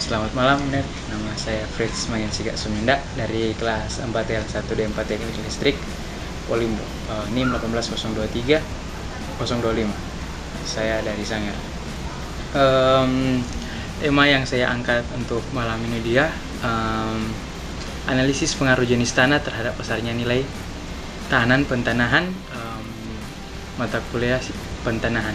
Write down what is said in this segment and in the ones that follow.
Selamat malam, nama saya Fritz Mayansiga Suminda dari kelas 4L1D 4 Teknik Listrik Polimbo, NIM 18023 025. Saya dari Sanggar. Tema yang saya angkat untuk malam ini dia analisis pengaruh jenis tanah terhadap besarnya nilai tahanan pentanahan, mata kuliah pentanahan.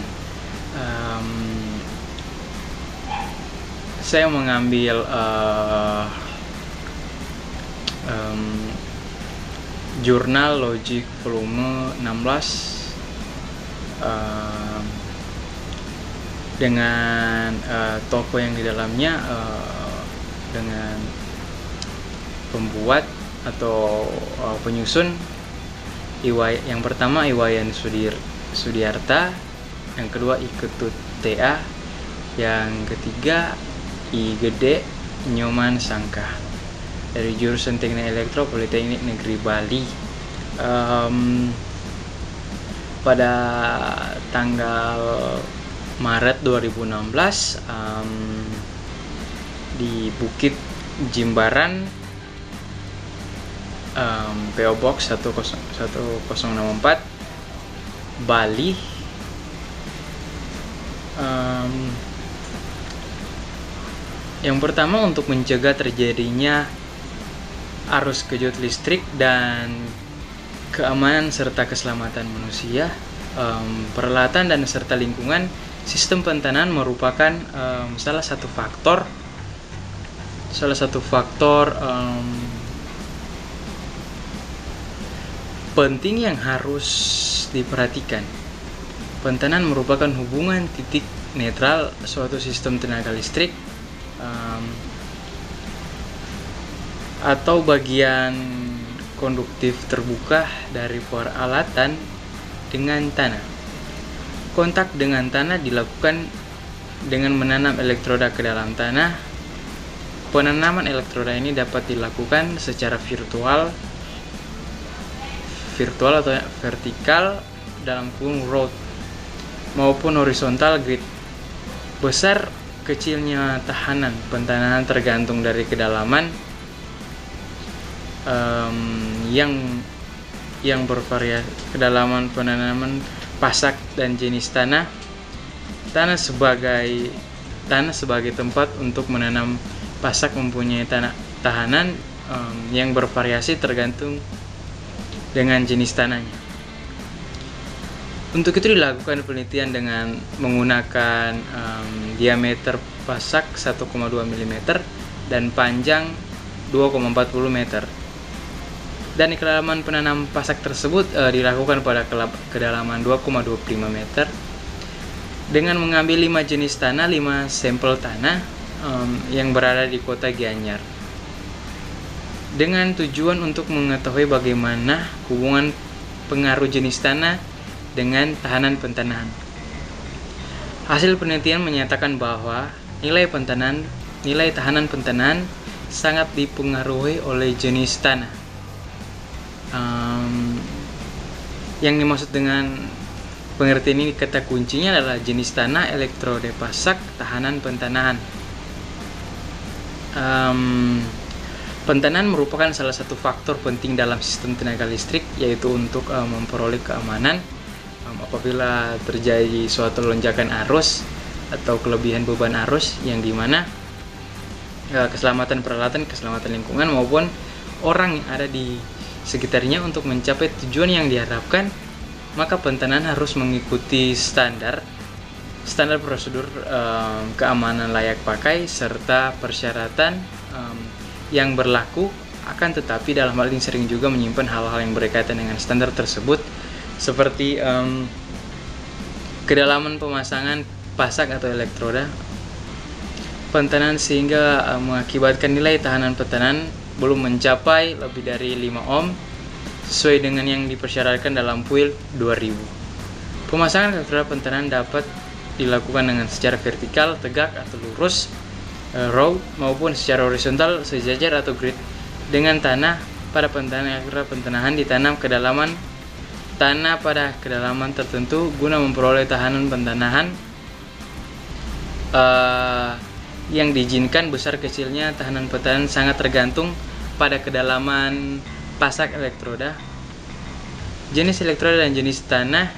Saya mengambil jurnal Logik volume 16 dengan toko yang di dalamnya dengan pembuat atau penyusun yang pertama Iwayan Sudiarta, yang kedua Iketut TA, yang ketiga I Gede Nyoman Sangka dari jurusan Teknik Elektro Politeknik Negeri Bali. Pada tanggal Maret 2016 di Bukit Jimbaran, PO Box 10064 Bali, yang pertama untuk mencegah terjadinya arus kejut listrik dan keamanan serta keselamatan manusia, peralatan dan serta lingkungan, sistem pentanahan merupakan salah satu faktor penting yang harus diperhatikan. Pentanahan merupakan hubungan titik netral suatu sistem tenaga listrik atau bagian konduktif terbuka dari peralatan dengan tanah. Kontak dengan tanah dilakukan dengan menanam elektroda ke dalam tanah. Penanaman elektroda ini dapat dilakukan secara virtual atau vertikal dalam kurung rod maupun horizontal grid. Besar kecilnya tahanan pentanahan tergantung dari kedalaman yang bervariasi, kedalaman penanaman pasak dan jenis tanah. Tanah sebagai tempat untuk menanam pasak mempunyai tahanan yang bervariasi tergantung dengan jenis tanahnya. Untuk itu dilakukan penelitian dengan menggunakan diameter pasak 1,2 mm dan panjang 2,40 meter. Dan kedalaman penanam pasak tersebut dilakukan pada kedalaman 2,25 meter dengan mengambil 5 jenis tanah, 5 sampel tanah yang berada di kota Gianyar, dengan tujuan untuk mengetahui bagaimana hubungan pengaruh jenis tanah dengan tahanan pentanahan. Hasil penelitian menyatakan bahwa nilai tahanan pentanahan sangat dipengaruhi oleh jenis tanah. Yang dimaksud dengan pengertian ini, kata kuncinya adalah jenis tanah, elektrode pasak, tahanan pentanahan. Pentanahan merupakan salah satu faktor penting dalam sistem tenaga listrik, yaitu untuk memperoleh keamanan apabila terjadi suatu lonjakan arus atau kelebihan beban arus, yang dimana keselamatan peralatan, keselamatan lingkungan maupun orang yang ada di sekitarnya. Untuk mencapai tujuan yang diharapkan, maka pentanahan harus mengikuti standar prosedur keamanan layak pakai serta persyaratan yang berlaku. Akan tetapi dalam hal ini sering juga menyimpan hal-hal yang berkaitan dengan standar tersebut, seperti kedalaman pemasangan pasak atau elektroda pentanahan, sehingga mengakibatkan nilai tahanan pentanahan belum mencapai lebih dari 5 ohm sesuai dengan yang dipersyaratkan dalam PUIL 2000. Pemasangan elektroda pentanahan dapat dilakukan dengan secara vertikal, tegak atau lurus, row, maupun secara horizontal, sejajar atau grid, dengan tanah pada elektroda pentanahan ditanam kedalaman tanah pada kedalaman tertentu guna memperoleh tahanan pentanahan yang diizinkan besar kecilnya tahanan pentahanan sangat tergantung pada kedalaman pasak elektroda, jenis elektroda dan jenis tanah,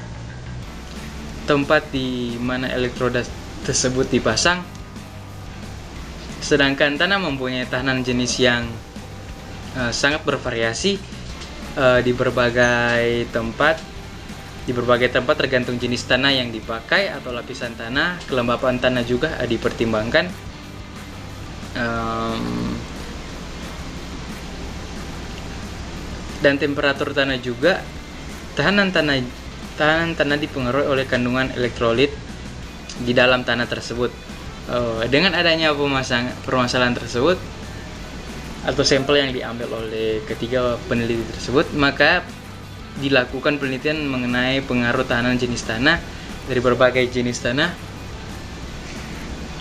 tempat di mana elektroda tersebut dipasang. Sedangkan tanah mempunyai tahanan jenis yang sangat bervariasi di berbagai tempat tergantung jenis tanah yang dipakai atau lapisan tanah. Kelembapan tanah juga dipertimbangkan. Dan temperatur tanah juga. Tahanan tanah dipengaruhi oleh kandungan elektrolit di dalam tanah tersebut. Dengan adanya permasalahan tersebut atau sampel yang diambil oleh ketiga peneliti tersebut, maka dilakukan penelitian mengenai pengaruh tahanan jenis tanah dari berbagai jenis tanah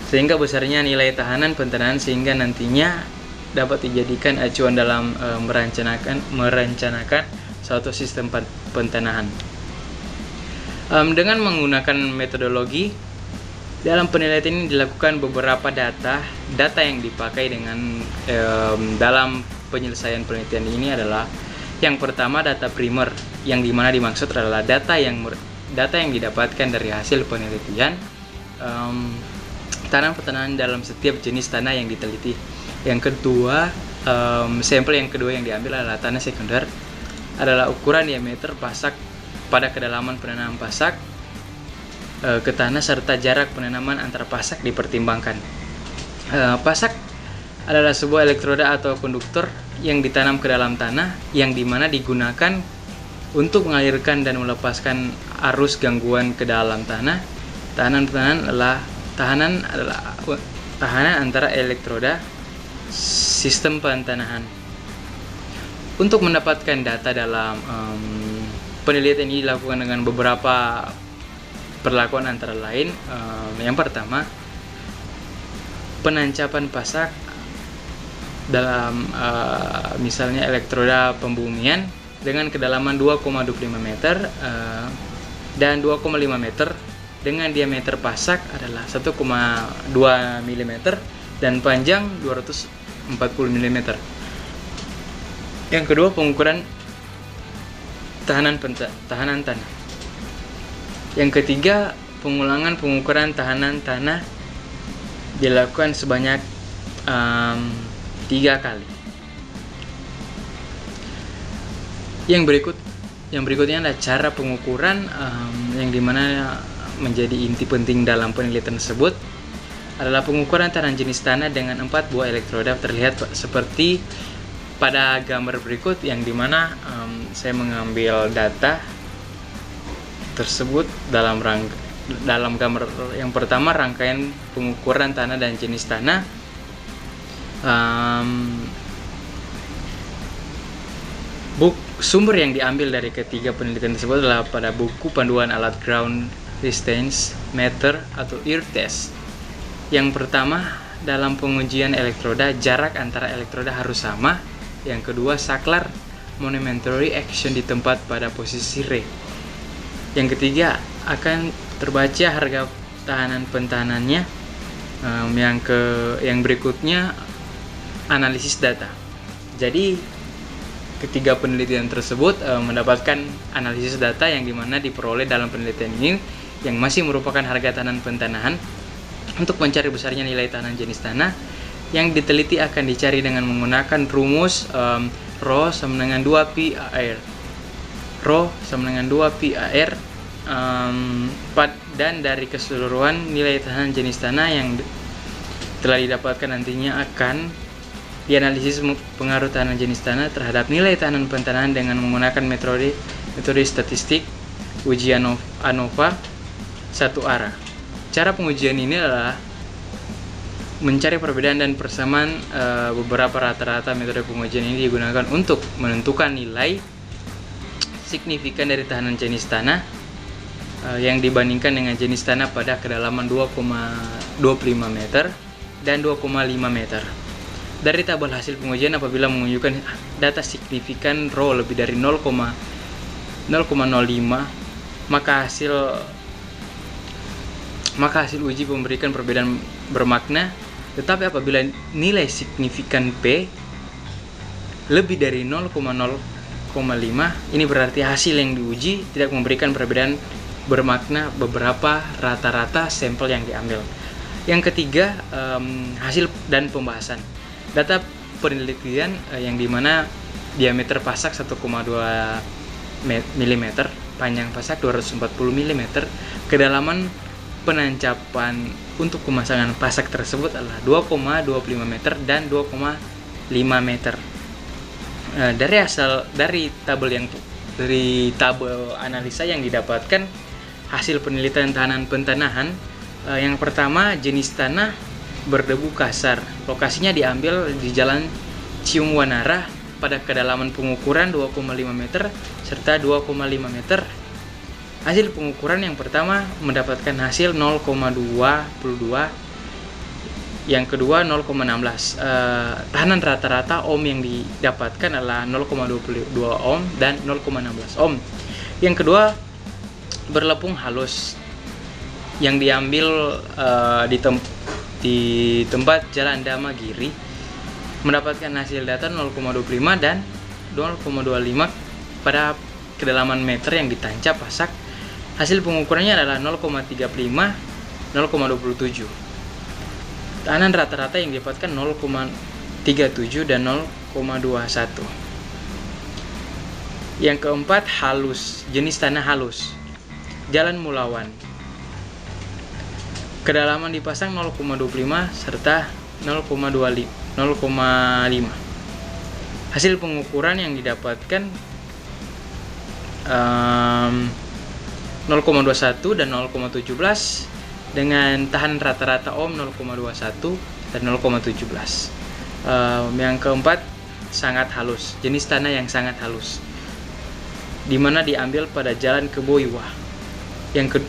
sehingga besarnya nilai tahanan pentahanan, sehingga nantinya dapat dijadikan acuan dalam merencanakan suatu sistem pentanahan. Dengan menggunakan metodologi dalam penelitian ini dilakukan beberapa data yang dipakai dalam penyelesaian penelitian ini adalah yang pertama data primer, yang dimana dimaksud adalah data yang didapatkan dari hasil penelitian tanah pentanahan dalam setiap jenis tanah yang diteliti. Yang kedua, sampel yang kedua yang diambil adalah tanah sekunder, adalah ukuran diameter pasak pada kedalaman penanaman pasak ke tanah serta jarak penanaman antara pasak dipertimbangkan. Pasak adalah sebuah elektroda atau konduktor yang ditanam ke dalam tanah, yang dimana digunakan untuk mengalirkan dan melepaskan arus gangguan ke dalam tanah. Tahanan adalah tahanan antara elektroda sistem pentanahan. Untuk mendapatkan data dalam penelitian ini dilakukan dengan beberapa perlakuan, antara lain yang pertama, penancapan pasak dalam misalnya elektroda pembumian dengan kedalaman 2,25 meter dan 2,5 meter dengan diameter pasak adalah 1,2 mm dan panjang 240 mm. Yang kedua, pengukuran tahanan tanah. Yang ketiga, pengukuran tahanan tanah dilakukan sebanyak 3 kali. Yang berikutnya adalah cara pengukuran yang dimana menjadi inti penting dalam penelitian tersebut adalah pengukuran tahanan jenis tanah dengan 4 buah elektroda, terlihat seperti pada gambar berikut, yang dimana saya mengambil data tersebut dalam gambar yang pertama, rangkaian pengukuran tanah dan jenis tanah. Sumber yang diambil dari ketiga penelitian tersebut adalah pada buku panduan alat ground resistance meter atau ear test. Yang pertama, dalam pengujian elektroda, jarak antara elektroda harus sama. Yang kedua, saklar monumentary action di tempat pada posisi re. Yang ketiga, akan terbaca harga tahanan pentahanannya. Yang berikutnya, analisis data. Jadi ketiga penelitian tersebut mendapatkan analisis data yang dimana diperoleh dalam penelitian ini, yang masih merupakan harga tahanan pentanahan. Untuk mencari besarnya nilai tahanan jenis tanah yang diteliti akan dicari dengan menggunakan rumus Rho sama dengan 2pi AR. Rho sama dengan 2pi AR, dan dari keseluruhan nilai tahanan jenis tanah yang telah didapatkan nantinya akan dianalisis pengaruh tahanan jenis tanah terhadap nilai tahanan pentanahan dengan menggunakan metode statistik uji ANOVA satu arah. Cara pengujian ini adalah mencari perbedaan dan persamaan beberapa rata-rata. Metode pengujian ini digunakan untuk menentukan nilai signifikan dari tahanan jenis tanah yang dibandingkan dengan jenis tanah pada kedalaman 2,25 meter dan 2,5 meter. Dari tabel hasil pengujian, apabila menunjukkan data signifikan Rho lebih dari 0,05, maka hasil uji memberikan perbedaan bermakna Tetapi apabila nilai signifikan P lebih dari 0,0,5, ini berarti hasil yang diuji tidak memberikan perbedaan bermakna beberapa rata-rata sampel yang diambil. Yang ketiga, hasil dan pembahasan. Data penelitian yang dimana diameter pasak 1,2 mm, panjang pasak 240 mm, kedalaman penancapan untuk pemasangan pasak tersebut adalah 2,25 meter dan 2,5 meter. Dari tabel analisa yang didapatkan hasil penelitian tahanan pentanahan, yang pertama jenis tanah berdebu kasar, lokasinya diambil di Jalan Cium Wanara pada kedalaman pengukuran 2,5 meter serta 2,5 meter. Hasil pengukuran yang pertama mendapatkan hasil 0,22, yang kedua 0,16. Tahanan rata-rata ohm yang didapatkan adalah 0,22 ohm dan 0,16 ohm. Yang kedua, berlepung halus yang diambil di tempat Jalan Damagiri mendapatkan hasil data 0,25 dan 0,25 pada kedalaman meter yang ditancap pasak. Hasil pengukurannya adalah 0,35, 0,27. Tahanan rata-rata yang didapatkan 0,37 dan 0,21. Yang keempat, halus, jenis tanah halus. Jalan Mulawan, kedalaman dipasang 0,25 serta 0,5. Hasil pengukuran yang didapatkan 0,21 dan 0,17 dengan tahan rata-rata ohm 0,21 dan 0,17. Yang keempat, sangat halus, jenis tanah yang sangat halus, di mana diambil pada Jalan Keboiwa. Yang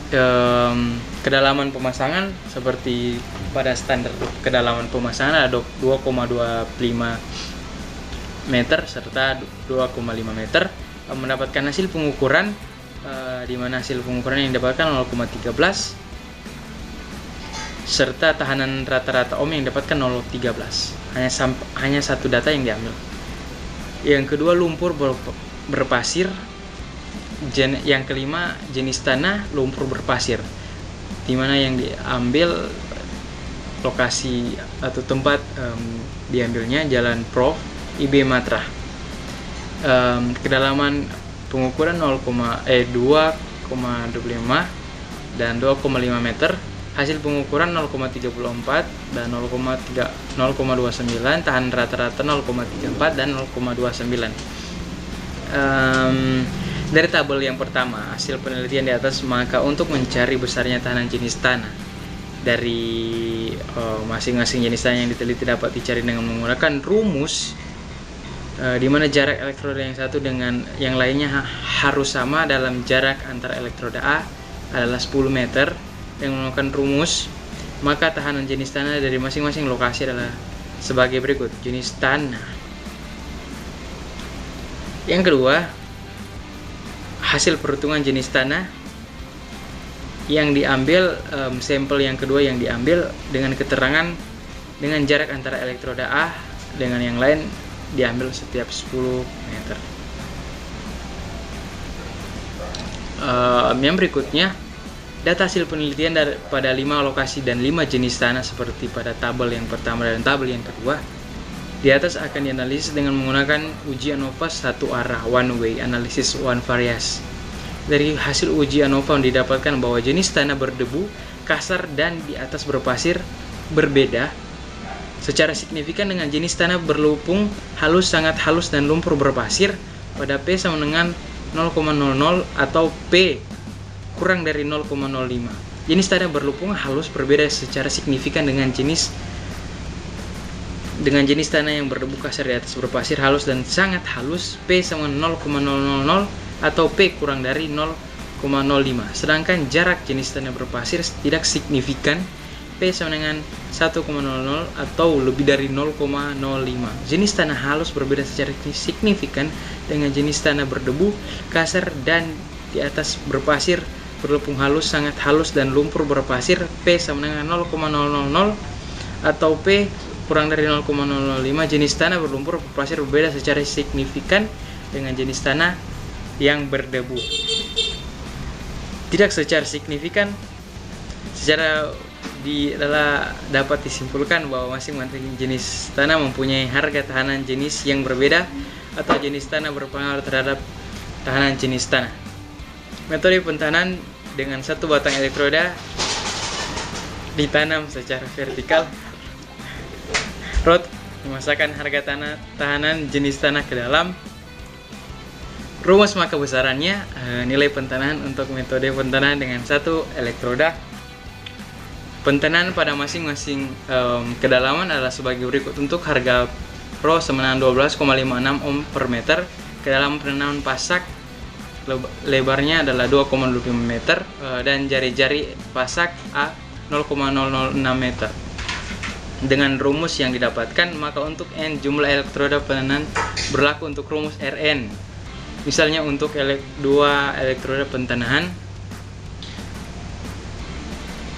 kedalaman pemasangan seperti pada standar kedalaman pemasangan ada 2,25 meter serta 2,5 meter. Mendapatkan hasil pengukuran di mana hasil pengukuran yang didapatkan 0,13 serta tahanan rata-rata ohm yang didapatkan 0,13. Hanya satu data yang diambil. Yang kedua, lumpur berpasir. Yang kelima, jenis tanah lumpur berpasir, di mana yang diambil lokasi atau tempat diambilnya Jalan Prof. IB Matra. Kedalaman pengukuran 2,25 dan 2,5 meter. Hasil pengukuran 0,34 dan 0,29. Tahan rata-rata 0,34 dan 0,29. Dari tabel yang pertama, hasil penelitian di atas, maka untuk mencari besarnya tahanan jenis tanah dari masing-masing jenis tanah yang diteliti dapat dicari dengan menggunakan rumus di mana jarak elektroda yang satu dengan yang lainnya harus sama dalam jarak antara elektroda A adalah 10 meter. Dengan menggunakan rumus, maka tahanan jenis tanah dari masing-masing lokasi adalah sebagai berikut. Jenis tanah yang kedua, hasil perhitungan jenis tanah yang diambil, sampel yang kedua yang diambil dengan keterangan dengan jarak antara elektroda A dengan yang lain diambil setiap 10 meter. Yang berikutnya, data hasil penelitian pada 5 lokasi dan 5 jenis tanah seperti pada tabel yang pertama dan tabel yang kedua. Di atas akan dianalisis dengan menggunakan uji ANOVA satu arah, one way analysis one variance. Dari hasil uji ANOVA didapatkan bahwa jenis tanah berdebu, kasar dan di atas berpasir berbeda secara signifikan dengan jenis tanah berlupung, halus, sangat halus dan lumpur berpasir pada P sama dengan 0,00 atau P kurang dari 0,05. Jenis tanah berlupung halus berbeda secara signifikan dengan jenis tanah yang berdebu, kasar, di atas berpasir, halus dan sangat halus, P sama 0,000 atau P kurang dari 0,05. Sedangkan jarak jenis tanah berpasir tidak signifikan, P sama dengan 1,00 atau lebih dari 0,05. Jenis tanah halus berbeda secara signifikan dengan jenis tanah berdebu, kasar dan di atas berpasir, berlepung halus, sangat halus dan lumpur berpasir, P sama dengan 0,000 atau P kurang dari 0,005, jenis tanah berlumpur pasir berbeda secara signifikan dengan jenis tanah yang berdebu. Tidak secara signifikan, dapat disimpulkan bahwa masing-masing jenis tanah mempunyai harga tahanan jenis yang berbeda atau jenis tanah berpengaruh terhadap tahanan jenis tanah. Metode pentahanan dengan satu batang elektroda ditanam secara vertikal rod memasukkan harga tahanan jenis tanah ke dalam. Rumus maka besarannya, nilai pentanahan untuk metode pentanahan dengan satu elektroda. Pentanahan pada masing-masing kedalaman adalah sebagai berikut. Untuk harga Rho sama dengan 12,56 ohm per meter. Kedalaman penanaman pasak lebarnya adalah 2,25 meter dan jari-jari pasak A 0,006 meter. Dengan rumus yang didapatkan, maka untuk N jumlah elektroda pentanahan berlaku untuk rumus Rn. Misalnya untuk 2 elektroda pentanahan,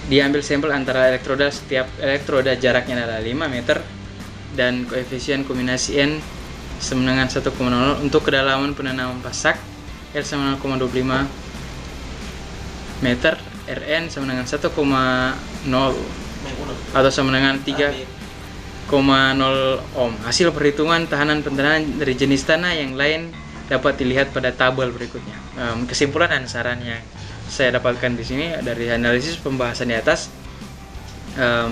diambil sampel antara elektroda, setiap elektroda jaraknya adalah 5 meter dan koefisien kombinasi N sama dengan 1,0. Untuk kedalaman penanaman pasak L sama 0,25 meter, Rn sama dengan 1,0 atau sama dengan 3,0 ohm. Hasil perhitungan tahanan pentanahan dari jenis tanah yang lain dapat dilihat pada tabel berikutnya. Kesimpulan dan saran yang saya dapatkan di sini dari analisis pembahasan di atas.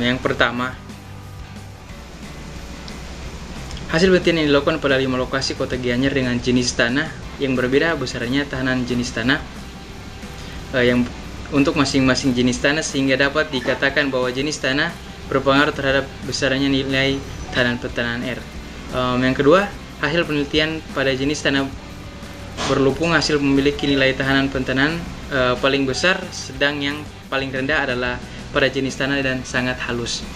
Yang pertama, hasil penelitian yang dilakukan pada 5 lokasi kota Gianyar dengan jenis tanah yang berbeda besarnya tahanan jenis tanah yang untuk masing-masing jenis tanah, sehingga dapat dikatakan bahwa jenis tanah berpengaruh terhadap besarnya nilai tahanan pentanahan R. Yang kedua, hasil penelitian pada jenis tanah berlumpur hasil memiliki nilai tahanan pentanahan paling besar, sedang yang paling rendah adalah pada jenis tanah dan sangat halus.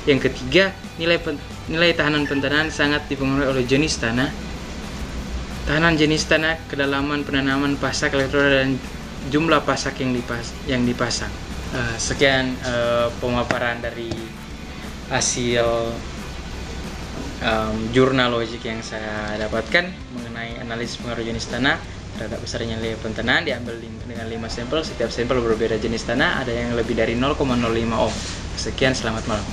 Yang ketiga, nilai tahanan pentanahan sangat dipengaruhi oleh jenis tanah, tahanan jenis tanah, kedalaman penanaman pasak elektroda dan jumlah pasak yang dipasang. Sekian pemaparan dari hasil jurnal logik yang saya dapatkan mengenai analisis pengaruh jenis tanah terhadap besarnya nilai pentanahan. Diambil dengan 5 sampel, setiap sampel berbeda jenis tanah, ada yang lebih dari 0,05 ohm. Sekian, selamat malam.